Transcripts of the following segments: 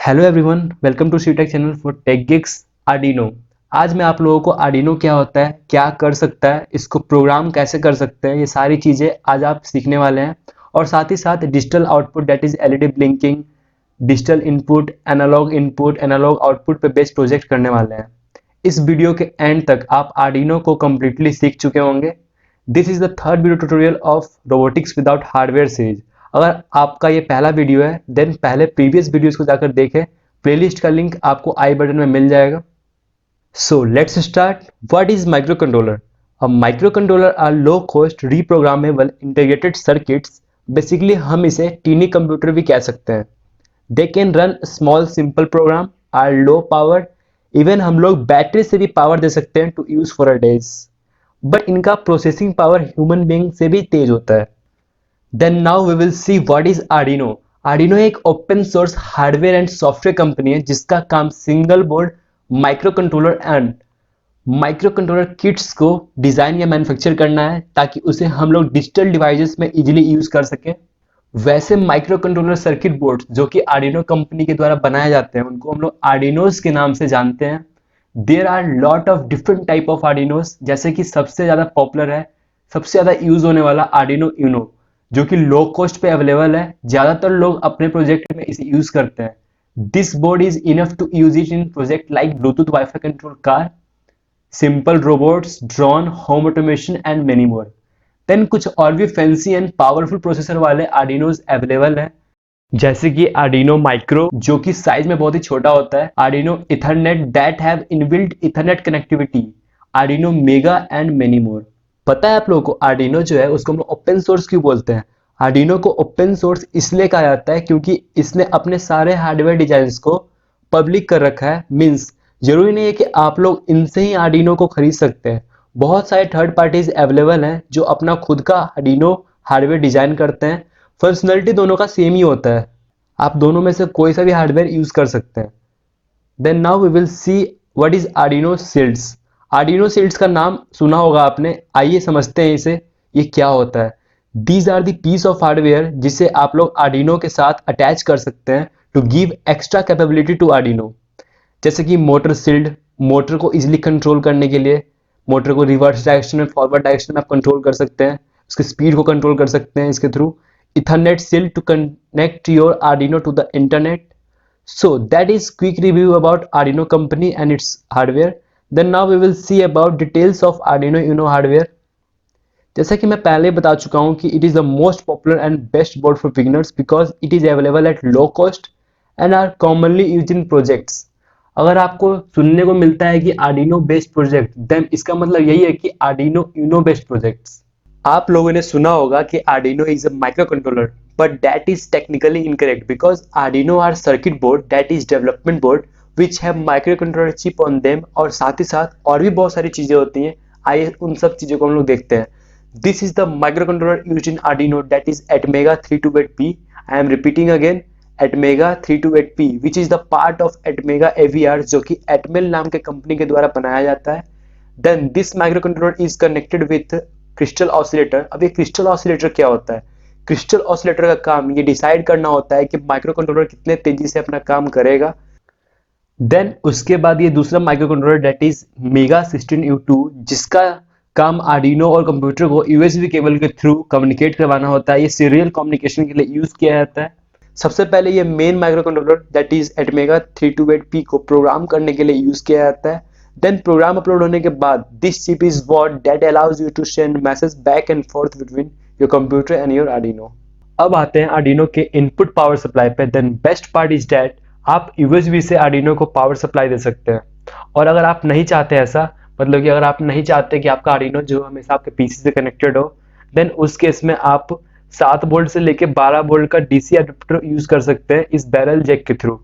Hello everyone, welcome to Sitech channel for tech gigs Arduino. आज मैं आप लोगों को आर्डिनो क्या होता है, क्या कर सकता है, इसको प्रोग्राम कैसे कर सकते हैं, ये सारी चीज़ें आज आप सीखने वाले हैं। और साथ ही साथ digital output that is LED blinking, digital input, analog output पे बेस्ड प्रोजेक्ट करने वाले हैं। इस वीडियो के एंड तक आप आर्डिनो को कम्प्लीटली सीख चुके होंगे। This is the third video tutorial of robotics without hardware series. अगर आपका ये पहला वीडियो है देन पहले प्रीवियस वीडियोस को जाकर देखें। प्लेलिस्ट का लिंक आपको आई बटन में मिल जाएगा। So let's start. What is microcontroller? A microcontroller are low cost reprogrammable integrated circuits. Basically हम इसे टीनी कंप्यूटर भी कह सकते हैं। They can run small simple program, are low power. Even हम लोग बैटरी से भी पावर दे सकते हैं to use for a days. But इनका प्रोसेसिंग पावर ह्यूमन बीइंग से भी तेज होता है। Then now we will see what is Arduino. Arduino एक open source hardware and software company है जिसका काम single board microcontroller kits को डिजाइन या मैन्युफैक्चर करना है ताकि उसे हम लोग डिजिटल डिवाइसेस में इजीली यूज कर सकें। वैसे माइक्रो कंट्रोलर सर्किट बोर्ड जो कि आर्डिनो कंपनी के द्वारा बनाए जाते हैं उनको हम लोग आर्डिनोस के नाम से जानते हैं। There are lot of different type of Arduinos, जैसे कि सबसे ज्यादा पॉपुलर है, सबसे ज्यादा यूज होने वाला आर्डिनो यूनो, जो कि लो कॉस्ट पे अवेलेबल है। ज्यादातर लोग अपने प्रोजेक्ट में इसे यूज करते हैं। This board is enough to use it in project like Bluetooth WiFi control car, simple robots, drone, home automation and many more. Then कुछ और भी फैंसी एंड पावरफुल प्रोसेसर वाले आर्डिनोज अवेलेबल हैं, जैसे कि आर्डिनो माइक्रो जो कि साइज में बहुत ही छोटा होता है, Arduino Ethernet that have inbuilt Ethernet connectivity, Arduino mega and many मोर। पता है आप लोगों को आर्डिनो जो है उसको हम लोग ओपन सोर्स क्यों बोलते हैं? आर्डिनो को ओपन सोर्स इसलिए कहा जाता है क्योंकि इसने अपने सारे हार्डवेयर डिजाइन्स को पब्लिक कर रखा है। मींस जरूरी नहीं है कि आप लोग इनसे ही आर्डिनो को खरीद सकते हैं। बहुत सारे थर्ड पार्टीज अवेलेबल हैं जो अपना खुद का आर्डिनो हार्डवेयर डिजाइन करते हैं। फंक्शनलिटी दोनों का सेम ही होता है, आप दोनों में से कोई सा भी हार्डवेयर यूज कर सकते हैं। Then now we will see what is Arduino shields. Arduino shields का नाम सुना होगा आपने, आइए समझते हैं इसे, ये क्या होता है। These are the piece of hardware जिसे आप लोग आर्डिनो के साथ अटैच कर सकते हैं to give extra capability to Arduino. जैसे कि मोटर शील्ड, मोटर को इजिली कंट्रोल करने के लिए, मोटर को रिवर्स डायरेक्शन में, फॉरवर्ड डायरेक्शन में आप कंट्रोल कर सकते हैं, उसकी स्पीड को कंट्रोल कर सकते हैं इसके through. Ethernet shield to connect your Arduino to the internet. So that is quick review about Arduino company and its hardware. Then now we will see about details of Arduino Uno hardware. जैसा कि मैं पहले बता चुका हूँ कि it is the most popular and best board for beginners because it is available at low cost and are commonly used in projects. अगर आपको सुनने को मिलता है कि Arduino based project, then इसका मतलब यही है कि Arduino Uno based projects। आप लोगों ने सुना होगा कि Arduino is a microcontroller, but that is technically incorrect because Arduino are circuit board that is development board which have microcontroller chip on them, और साथ ही साथ और भी बहुत सारी चीजें होती हैं। आइए उन सब चीजों को हम लोग देखते हैं। This is the microcontroller used in Arduino that is Atmega 328P. I am repeating again, Atmega 328P, which is the part of Atmega AVR जो कि Atmel नाम के कंपनी के द्वारा बनाया जाता है। Then this microcontroller is connected with crystal oscillator. अब ये क्रिस्टल ऑसिलेटर क्या होता है? क्रिस्टल ऑसिलेटर का काम ये डिसाइड करना होता है कि माइक्रो कंट्रोलर कितने तेजी से अपना काम करेगा। देन उसके बाद ये दूसरा micro controller that is mega 16U2 जिसका काम आर्डिनो और कंप्यूटर को यूएसबी केबल के थ्रू कम्युनिकेट करवाना होता है। ये सीरियल कम्युनिकेशन के लिए यूज किया जाता है। सबसे पहले ये main micro controller that is ATmega 328P को प्रोग्राम करने के लिए यूज किया जाता है। Then प्रोग्राम अपलोड होने के बाद this chip is what that allows you to send message back and forth between your computer and your Arduino। अब आते हैं Arduino के इनपुट पावर सप्लाई पे। Then best part is that आप USB से Arduino को पावर सप्लाई दे सकते हैं। और अगर आप नहीं चाहते ऐसा, मतलब कि अगर आप नहीं चाहते कि आपका Arduino जो हमेशा आपके PC से कनेक्टेड हो, देन उस केस में आप 7 वोल्ट से लेके 12 वोल्ट का DC अडेप्टर यूज कर सकते हैं इस बैरल जैक के थ्रू।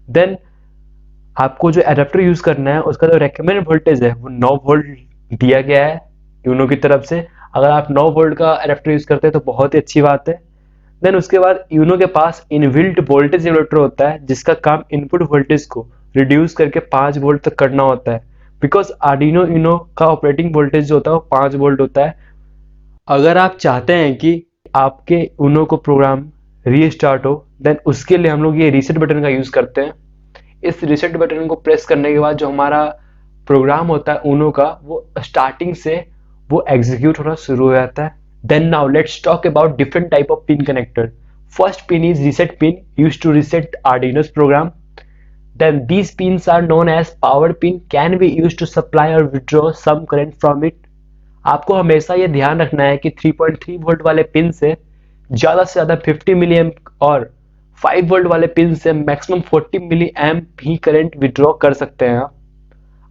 देन आपको जो एडाप्टर यूज करना है उसका जो रेकमेंडेड वोल्टेज है वो 9 वोल्ट दिया गया है यूनो की तरफ से। अगर आप 9 वोल्ट का एडाप्टर यूज करते हैं तो बहुत ही अच्छी बात है। देन उसके बाद यूनो के पास इनबिल्ट वोल्टेज रेगुलेटर होता है जिसका काम इनपुट वोल्टेज को रिड्यूस करके 5 वोल्ट तक करना होता है, बिकॉज आर्डिनो यूनो का ऑपरेटिंग वोल्टेज जो होता है वो 5 वोल्ट होता है। अगर आप चाहते हैं कि आपके यूनो को प्रोग्राम रीस्टार्ट हो, देन उसके लिए हम लोग ये रीसेट बटन का यूज करते हैं। इस रीसेट बटन को प्रेस करने के बाद जो हमारा प्रोग्राम होता है ऊनो का, वो स्टार्टिंग से वो एग्जीक्यूट होना शुरू हो जाता है। Then now let's talk about different type of pin connector. First pin is reset pin, used to reset Arduino's program. Then these pins are known as power pin, can be used to supply or withdraw some current from it. आपको हमेशा ये ध्यान रखना है कि 3.3 volt वाले pin से ज़्यादा 50 मिली एम्प और 5 वोल्ट वाले पिन से मैक्सिमम 40 मिली एम्प ही करंट विड्रॉ कर सकते हैं आप।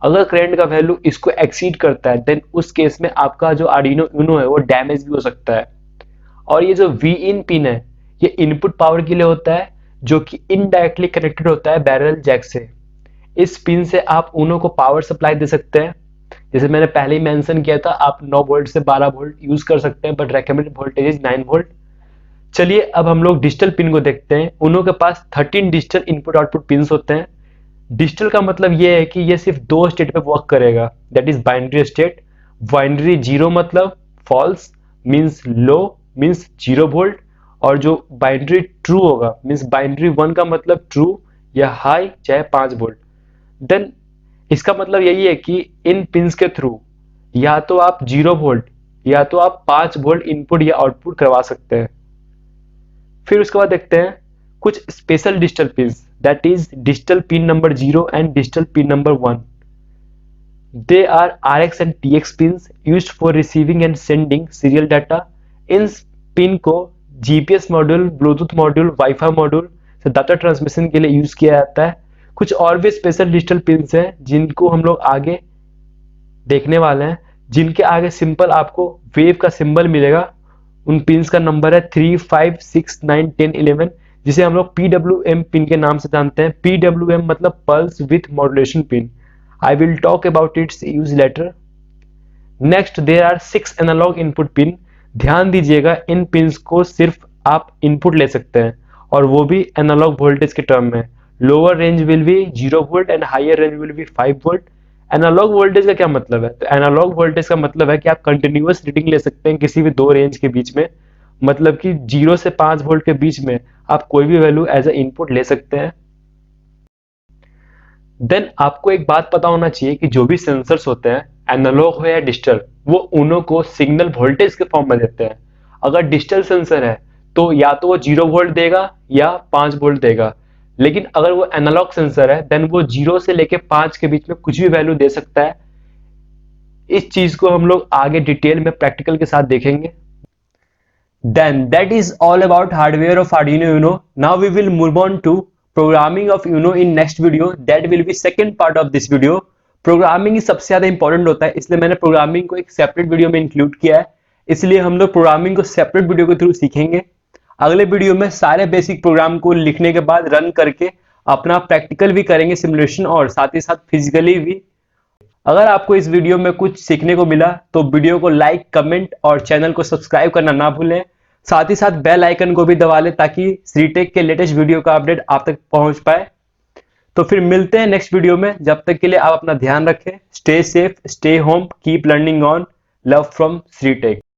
अगर करंट का वैल्यू इसको एक्सीड करता है देन उस केस में आपका जो Arduino Uno है वो डैमेज भी हो सकता है। और ये जो Vin पिन है ये इनपुट पावर के लिए होता है, जो कि इनडायरेक्टली कनेक्टेड होता है बैरल जैक से। इस पिन से आप ऊनो को पावर सप्लाई दे सकते हैं। जैसे मैंने पहले ही मेंशन किया था, आप 9 वोल्ट से 12 वोल्ट यूज कर सकते हैं, but recommended voltage is 9 volt. चलिए अब हम लोग डिजिटल पिन को देखते हैं। ऊनो के पास 13 डिजिटल इनपुट आउटपुट पिन्स होते हैं। डिजिटल का मतलब ये है कि ये सिर्फ 2 स्टेट पे वर्क करेगा, that is binary state. Binary 0 मतलब false, means low, means 0 volt. और जो बाइनरी ट्रू होगा मीन्स बाइनरी 1 का मतलब ट्रू या हाई चाहे 5 वोल्ट। देन इसका मतलब यही है कि इन पिंस के थ्रू या तो आप 0 वोल्ट या तो आप 5 वोल्ट इनपुट या आउटपुट करवा सकते हैं। फिर उसके बाद देखते हैं कुछ special digital pins, that is digital pin number 0 and digital pin number 1। They are RX and TX pins used for receiving and sending serial data. इन पिन को GPS module, Bluetooth module, wifi module से data transmission के लिए use किया जाता है। कुछ और भी स्पेशल डिजिटल पिन्स हैं जिनको हम लोग आगे देखने वाले हैं, जिनके आगे सिंपल आपको वेव का सिंबल मिलेगा। उन पिन्स का नंबर है 3, 5, 6, 9, 10, 11, जिसे हम लोग PWM पिन के नाम से जानते हैं। PWM मतलब pulse width modulation pin. I will talk about its use later. Next there are 6 analog input pin. ध्यान दीजिएगा इन पिंस को सिर्फ आप इनपुट ले सकते हैं और वो भी एनालॉग वोल्टेज के टर्म में। Lower range will be 0 volt and higher range will be 5 volt. Analog voltage का क्या मतलब है? तो एनालॉग वोल्टेज का मतलब है कि आप कंटिन्यूअस रीडिंग ले सकते हैं किसी भी 2 रेंज के बीच में, मतलब कि 0 से 5 वोल्ट के बीच में आप कोई भी वैल्यू एज ए इनपुट ले सकते हैं। देन आपको एक बात पता होना चाहिए कि जो भी सेंसर्स होते हैं, एनालॉग हो या डिजिटल, वो ऊनो को सिग्नल वोल्टेज के फॉर्म में देते हैं। अगर डिजिटल सेंसर है तो या तो वो 0 वोल्ट देगा या 5 वोल्ट देगा, लेकिन अगर वो एनालॉग सेंसर है देन वो 0 से लेके 5 के बीच में कुछ भी वैल्यू दे सकता है। इस चीज को हम लोग आगे डिटेल में प्रैक्टिकल के साथ देखेंगे। Then that is all about hardware of Arduino Uno. Now we will move on to programming of Uno in next video. That will be second part of this video. Programming ही सबसे ज्यादा important होता है, इसलिए मैंने programming को एक separate video में इंक्लूड किया है। इसलिए हम लोग प्रोग्रामिंग को सेपरेट वीडियो के थ्रू सीखेंगे। अगले वीडियो में सारे बेसिक प्रोग्राम को लिखने के बाद रन करके अपना प्रैक्टिकल भी करेंगे, सिमुलेशन, और साथ ही साथ फिजिकली भी। अगर आपको इस वीडियो में कुछ सीखने को मिला तो वीडियो को लाइक, कमेंट और चैनल को सब्सक्राइब करना ना भूलें। साथ ही साथ बेल आइकन को भी दबा लें ताकि श्रीटेक के लेटेस्ट वीडियो का अपडेट आप तक पहुंच पाए। तो फिर मिलते हैं नेक्स्ट वीडियो में। जब तक के लिए आप अपना ध्यान रखें। Stay safe, stay home, keep learning on. Love from श्रीटेक।